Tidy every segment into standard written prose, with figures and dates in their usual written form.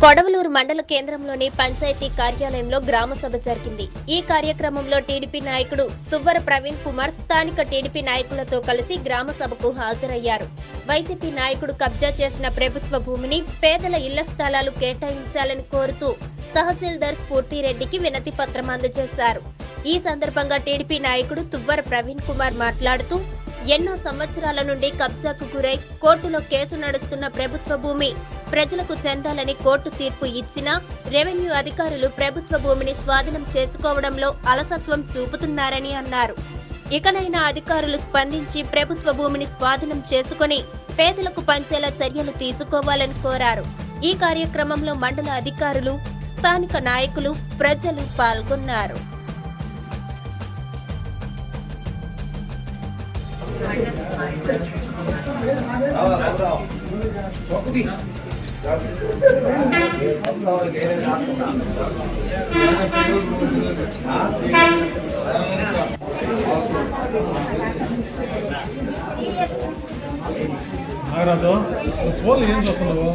కొడవలూరు మండల కేంద్రంలోని పంచాయతీ కార్యాలయంలో గ్రామ సభ జరిగింది. ఈ కార్యక్రమంలో టీడీపీ నాయకుడు తువ్వర ప్రవీణ్ కుమార్ స్థానిక టీడీపీ నాయకులతో కలిసి గ్రామ సభకు హాజరయ్యారు. వైసీపీ నాయకుడు కబ్జా చేసిన ప్రభుత్వ భూమిని పేదల ఇళ్ల స్థలాలు కేటాయించాలని కోరుతూ తహసీల్దార్ స్ఫూర్తిరెడ్డికి వినతి పత్రం అందజేశారు. ఈ సందర్భంగా టీడీపీ నాయకుడు తువ్వర ప్రవీణ్ కుమార్ మాట్లాడుతూ ఎన్నో సంవత్సరాల నుండి కబ్జాకు గురై కోర్టులో కేసు నడుస్తున్న ప్రభుత్వ భూమి ప్రజలకు చెందాలని కోర్టు తీర్పు ఇచ్చినా రెవెన్యూ అధికారులు ప్రభుత్వ భూమిని స్వాధీనం చేసుకోవడంలో అలసత్వం చూపుతున్నారని అన్నారు. ఇకనైనా అధికారులు స్పందించి ప్రభుత్వ భూమిని స్వాధీనం చేసుకుని పేదలకు పంచేలా చర్యలు తీసుకోవాలని కోరారు. ఈ కార్యక్రమంలో మండల అధికారులు, స్థానిక నాయకులు, ప్రజలు పాల్గొన్నారు. నాగరాజు ఫోన్ ఏం చూస్తున్నావు?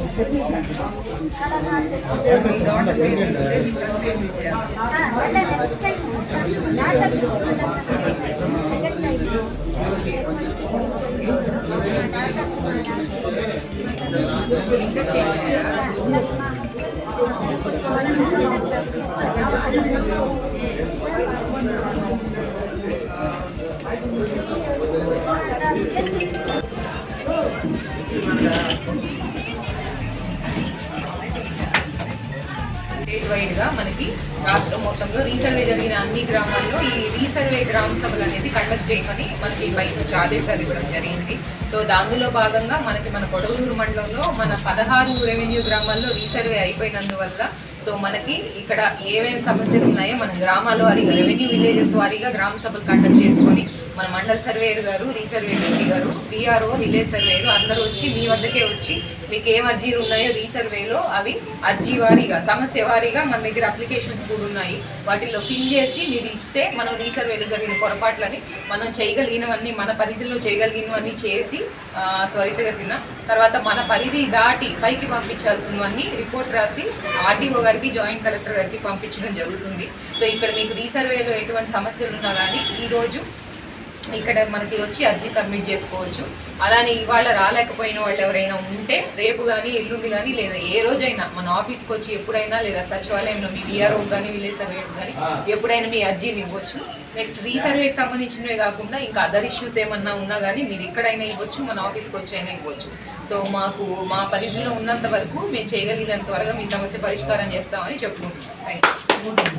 స్టేట్ వైడ్ గా మనకి రాష్ట్రం మొత్తంలో రీసర్వే జరిగిన అన్ని గ్రామాల్లో ఈ రీసర్వే గ్రామ సభలు అనేది కండక్ట్ చేయమని మనకి పై నుంచి ఆదేశాలు ఇవ్వడం జరిగింది. సో దానిలో భాగంగా మన కొడవలూరు మండలంలో మన 16 రెవెన్యూ గ్రామాల్లో రీసర్వే అయిపోయినందువల్ల సో మనకి ఇక్కడ ఏమేమి సమస్యలు ఉన్నాయో మన గ్రామాల్లో వారిగా రెవెన్యూ విలేజెస్ వారీగా గ్రామ సభలు కండక్ట్ చేసుకొని మన మండల సర్వేయర్ గారు, రీసర్వే డ్యూటీ గారు, పిఆర్ఓ, విలేజ్ సర్వేయర్ అందరూ వచ్చి మీ వద్దకే వచ్చి మీకు ఏం అర్జీలు ఉన్నాయో రీసర్వేలో అవి అర్జీ వారీగా సమస్య వారీగా మన దగ్గర అప్లికేషన్స్ కూడా ఉన్నాయి. వాటిల్లో ఫిల్ చేసి మీరు ఇస్తే మనం రీసర్వేలో జరిగిన పొరపాట్లని మనం చేయగలిగినవన్నీ మన పరిధిలో చేయగలిగినవన్నీ చేసి త్వరితగతిన తర్వాత మన పరిధి దాటి పైకి పంపించాల్సినవన్నీ రిపోర్ట్ రాసి ఆర్టీఓ గారికి, జాయింట్ కలెక్టర్ గారికి పంపించడం జరుగుతుంది. సో ఇక్కడ మీకు రీసర్వేలో ఎటువంటి సమస్యలు ఉన్నా కానీ ఈరోజు ఇక్కడ మనకి వచ్చి అర్జీ సబ్మిట్ చేసుకోవచ్చు. అలానే ఇవాళ రాలేకపోయిన వాళ్ళు ఎవరైనా ఉంటే రేపు కానీ, ఎల్లుండి కానీ, లేదా ఏ రోజైనా మన ఆఫీస్కి వచ్చి ఎప్పుడైనా లేదా సచివాలయంలో మీ విఆర్ఓ కానీ, విలేజ్ సర్వేకి కానీ ఎప్పుడైనా మీ అర్జీని ఇవ్వచ్చు. నెక్స్ట్ రీసర్వేకి సంబంధించినవే కాకుండా ఇంకా అదర్ ఇష్యూస్ ఏమన్నా ఉన్నా కానీ మీరు ఎక్కడైనా ఇవ్వచ్చు, మన ఆఫీస్కి వచ్చి అయినా ఇవ్వచ్చు. సో మా పరిధిలో ఉన్నంత వరకు మేము చేయగలిగినంత త్వరగా మీ సమస్య పరిష్కారం చేస్తామని చెప్పుకుంటున్నాం. Thank you.